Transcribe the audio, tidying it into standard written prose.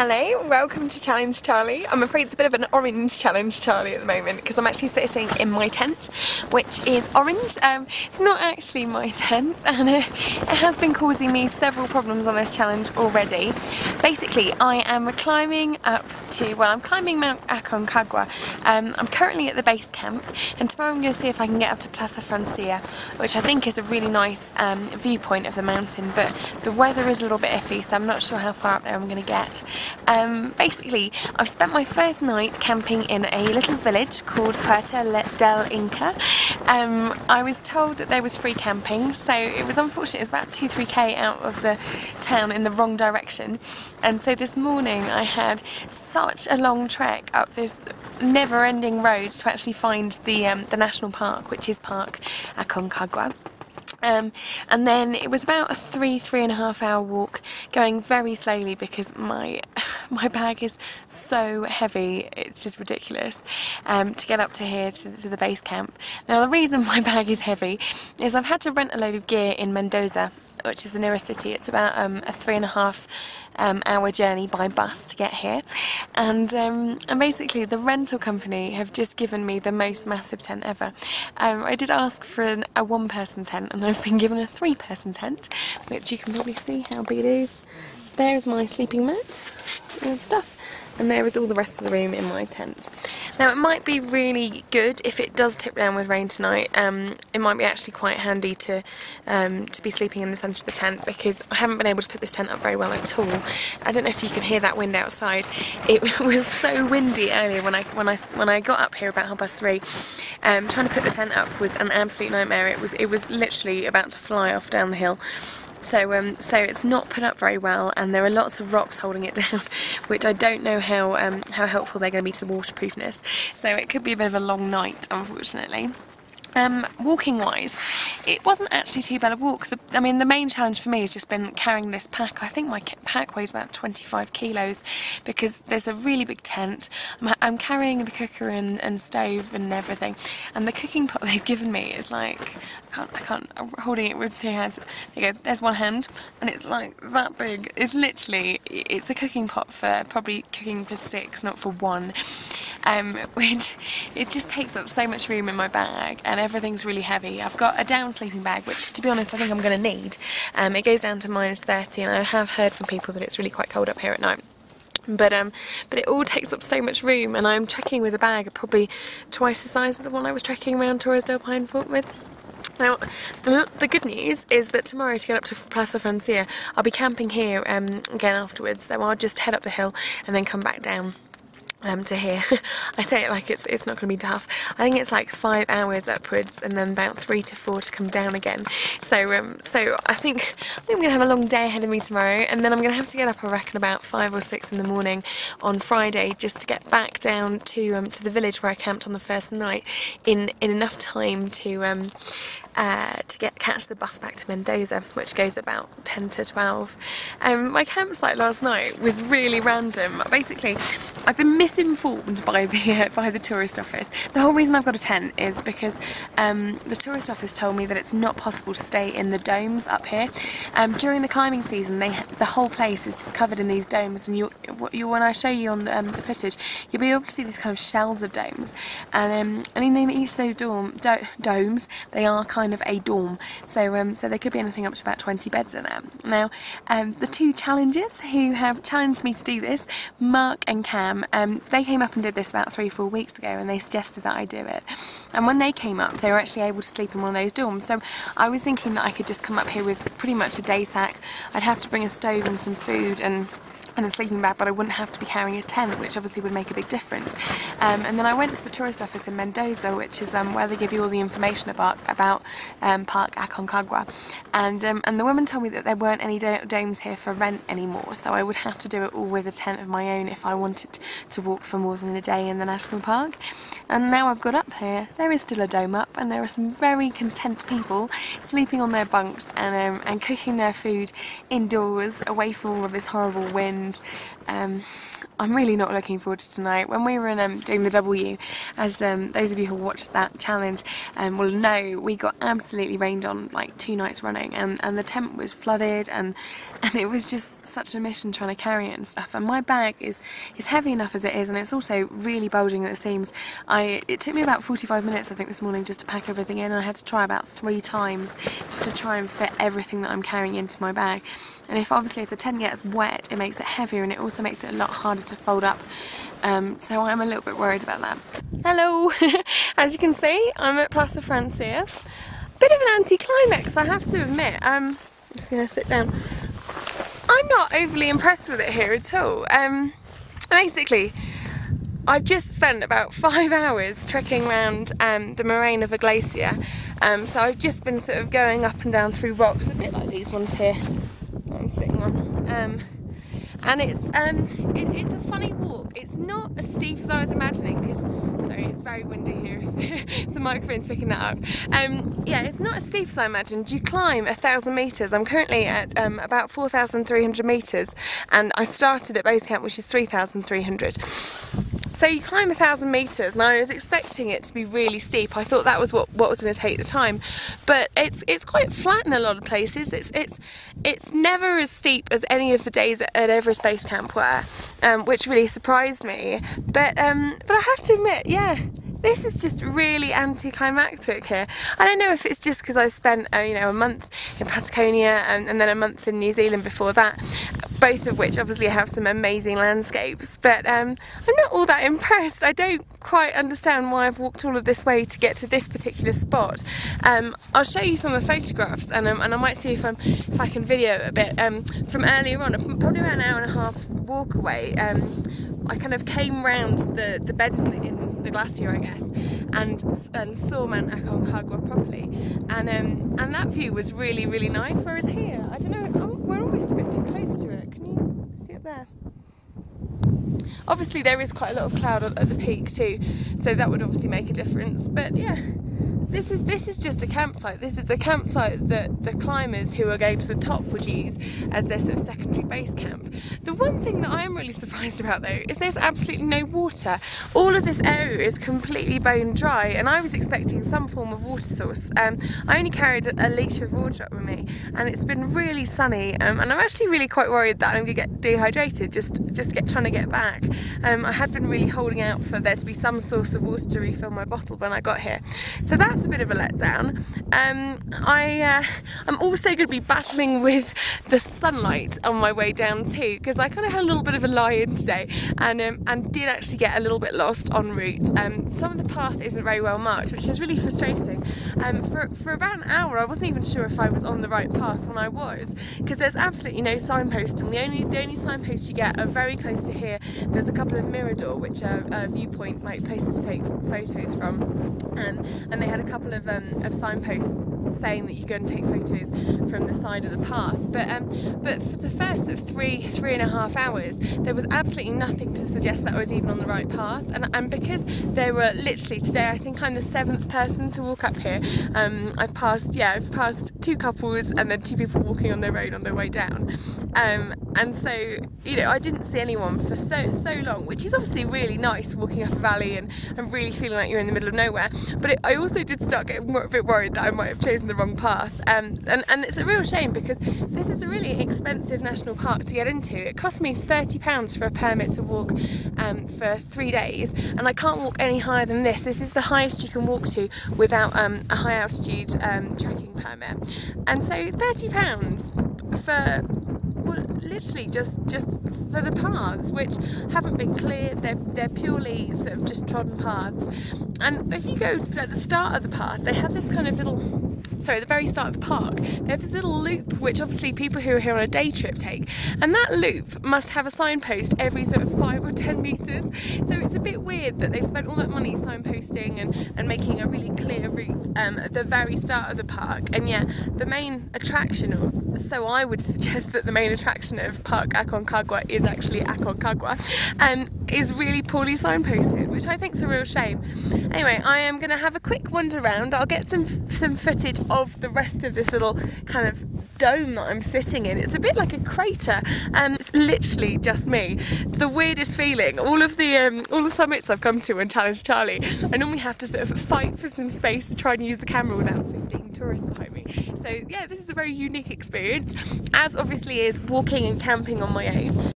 Hello, welcome to Challenge Charlie. I'm afraid it's a bit of an orange Challenge Charlie at the moment because I'm actually sitting in my tent, which is orange. It's not actually my tent, and it has been causing me several problems on this challenge already. Basically, I am climbing up to, I'm climbing Mount Aconcagua. I'm currently at the base camp, and tomorrow I'm going to see if I can get up to Plaza Francia, which I think is a really nice viewpoint of the mountain, but the weather is a little bit iffy, so I'm not sure how far up there I'm going to get. Basically, I've spent my first night camping in a little village called Puerto del Inca. I was told that there was free camping, so it was unfortunate. It was about 2-3 km out of the town in the wrong direction, and so this morning I had such a long trek up this never-ending road to actually find the national park, which is Park Aconcagua. And then it was about a 3.5 hour walk, going very slowly because my bag is so heavy, it's just ridiculous, to get up to here to the base camp. Now the reason my bag is heavy is I've had to rent a load of gear in Mendoza, which is the nearest city. It's about a 3.5 hour journey by bus to get here, and basically the rental company have just given me the most massive tent ever. I did ask for a 1-person tent, and I've been given a 3-person tent, which you can probably see how big it is. There's my sleeping mat and stuff, and there is all the rest of the room in my tent. Now it might be really good if it does tip down with rain tonight. It might be actually quite handy to be sleeping in the centre of the tent, because I haven't been able to put this tent up very well at all. I don't know if you can hear that wind outside. It was so windy earlier when I got up here about 3:30. Trying to put the tent up was an absolute nightmare. It was literally about to fly off down the hill. So it's not put up very well, and there are lots of rocks holding it down, which I don't know how helpful they're going to be to the waterproofness. So it could be a bit of a long night, unfortunately. Walking wise, it wasn't actually too bad a walk. The main challenge for me has just been carrying this pack. I think my pack weighs about 25 kilos because there's a really big tent. I'm carrying the cooker and stove and everything, and the cooking pot they've given me is like, I can't, I'm holding it with 2 hands. There you go, there's one hand, and it's like that big. It's literally, it's a cooking pot for probably cooking for 6, not for 1. Which it just takes up so much room in my bag, and everything's really heavy. I've got a down sleeping bag, which to be honest I think I'm going to need. It goes down to -30, and I have heard from people that it's really quite cold up here at night. But it all takes up so much room, and I'm trekking with a bag probably twice the size of the one I was trekking around Torres del Paine Fort with. Now, the good news is that tomorrow, to get up to Plaza Francia, I'll be camping here again afterwards, so I'll just head up the hill and then come back down to here. I say it like it's not going to be tough. I think it's like 5 hours upwards, and then about 3 to 4 to come down again. So I think I'm going to have a long day ahead of me tomorrow, and then I'm going to have to get up, I reckon, about 5 or 6 in the morning on Friday, just to get back down to the village where I camped on the first night in enough time to catch the bus back to Mendoza, which goes about 10 to 12. My campsite last night was really random. Basically, I've been misinformed by the tourist office. The whole reason I've got a tent is because the tourist office told me that it's not possible to stay in the domes up here. During the climbing season, the whole place is just covered in these domes, and when I show you on the footage, you'll be able to see these kind of shells of domes, and in each of those domes, they are kind of a dorm, so there could be anything up to about 20 beds in there. Now, the 2 challengers who have challenged me to do this, Mark and Cam, they came up and did this about 3-4 weeks ago, and they suggested that I do it. And when they came up, they were actually able to sleep in one of those dorms. So I was thinking that I could just come up here with pretty much a day sack. I'd have to bring a stove and some food and a sleeping bag, but I wouldn't have to be carrying a tent, which obviously would make a big difference. And then I went to the tourist office in Mendoza, which is where they give you all the information about Park Aconcagua, and the woman told me that there weren't any domes here for rent anymore, so I would have to do it all with a tent of my own if I wanted to walk for more than a day in the national park. And now I've got up here, there is still a dome up, and there are some very content people sleeping on their bunks and cooking their food indoors, away from all of this horrible wind. I'm really not looking forward to tonight. When we were doing the W, as those of you who watched that challenge will know, we got absolutely rained on like 2 nights running, and the tent was flooded, and it was just such a mission trying to carry it and stuff. And my bag is heavy enough as it is, and it's also really bulging at the seams. It took me about 45 minutes, I think, this morning just to pack everything in, and I had to try about 3 times just to try and fit everything that I'm carrying into my bag. And obviously if the tent gets wet, it makes it heavier, and it also makes it a lot harder to fold up. So I'm a little bit worried about that. Hello! As you can see, I'm at Plaza Francia. Bit of an anti-climax, I have to admit. I'm just going to sit down. I'm not overly impressed with it here at all. Basically, I've just spent about 5 hours trekking around the moraine of a glacier. So I've just been sort of going up and down through rocks, a bit like these ones here that I'm sitting on. And it's a funny walk. It's not as steep as I was imagining, because, sorry, it's very windy here if the microphone's picking that up. Yeah, it's not as steep as I imagined. You climb 1,000 metres. I'm currently at about 4,300 metres, and I started at Base Camp, which is 3,300. So you climb 1,000 metres, and I was expecting it to be really steep. I thought that was what was going to take the time, but it's quite flat in a lot of places. It's never as steep as any of the days at Everest Base Camp were, which really surprised me. But I have to admit, yeah, this is just really anticlimactic here. I don't know if it's just because I spent a month in Patagonia and then a month in New Zealand before that, both of which obviously have some amazing landscapes, but I'm not all that impressed. I don't quite understand why I've walked all of this way to get to this particular spot. I'll show you some of the photographs, and I might see if I can video a bit from earlier on, probably about an hour and a half's walk away. I kind of came round the bend in the glacier, I guess, and saw Mount Aconcagua properly, and that view was really, really nice. Whereas here, I don't know, we're almost a bit too close to it. Can you see it there? Obviously there is quite a lot of cloud at the peak too, so that would obviously make a difference. But yeah, this is just a campsite. This is a campsite that the climbers who are going to the top would use as their sort of secondary base camp. The one thing that I am really surprised about though is there's absolutely no water. All of this area is completely bone dry, and I was expecting some form of water source. I only carried a litre of water up with me, and it's been really sunny, and I'm actually really quite worried that I'm going to get dehydrated just trying to get back. I had been really holding out for there to be some source of water to refill my bottle when I got here, so that's a bit of a letdown. I'm also going to be battling with the sunlight on my way down too, because I kind of had a little bit of a lie-in today, and did actually get a little bit lost en route. Some of the path isn't very well marked, which is really frustrating. For about an hour I wasn't even sure if I was on the right path when I was, because there's absolutely no signpost, and the only signposts you get are very close to here. There's a couple of mirador, which are viewpoint, like places to take photos from, and they had a couple of signposts saying that you go and take photos from the side of the path, but for the first sort of three and a half hours there was absolutely nothing to suggest that I was even on the right path, and because there were literally, today I think I'm the 7th person to walk up here. I've passed 2 couples and then 2 people walking on their road on their way down, and so I didn't see anyone for so long, which is obviously really nice, walking up a valley and really feeling like you're in the middle of nowhere. But I also did start getting a bit worried that I might have chosen the wrong path, and it's a real shame, because this is a really expensive national park to get into. It cost me £30 for a permit to walk for 3 days, and I can't walk any higher than this. This is the highest you can walk to without a high altitude trekking permit, and so £30 for, well, literally just for the paths, which haven't been cleared. They're purely sort of just trodden paths. And if you go at the start of the path, they have this kind of little, sorry, the very start of the park, they have this little loop, which obviously people who are here on a day trip take, and that loop must have a signpost every sort of 5 or 10 metres, so it's a bit weird that they've spent all that money signposting and making a really clear route at the very start of the park, and yet the main attraction, or so I would suggest that the main attraction of Park Aconcagua is actually Aconcagua, is really poorly signposted, which I think is a real shame. Anyway, I am going to have a quick wander around. I'll get some footage of the rest of this little kind of dome that I'm sitting in. It's a bit like a crater, and it's literally just me. It's the weirdest feeling. All the summits I've come to and challenged Charlie, I normally have to sort of fight for some space to try and use the camera without 15 tourists behind me. So yeah, this is a very unique experience, as obviously is walking and camping on my own.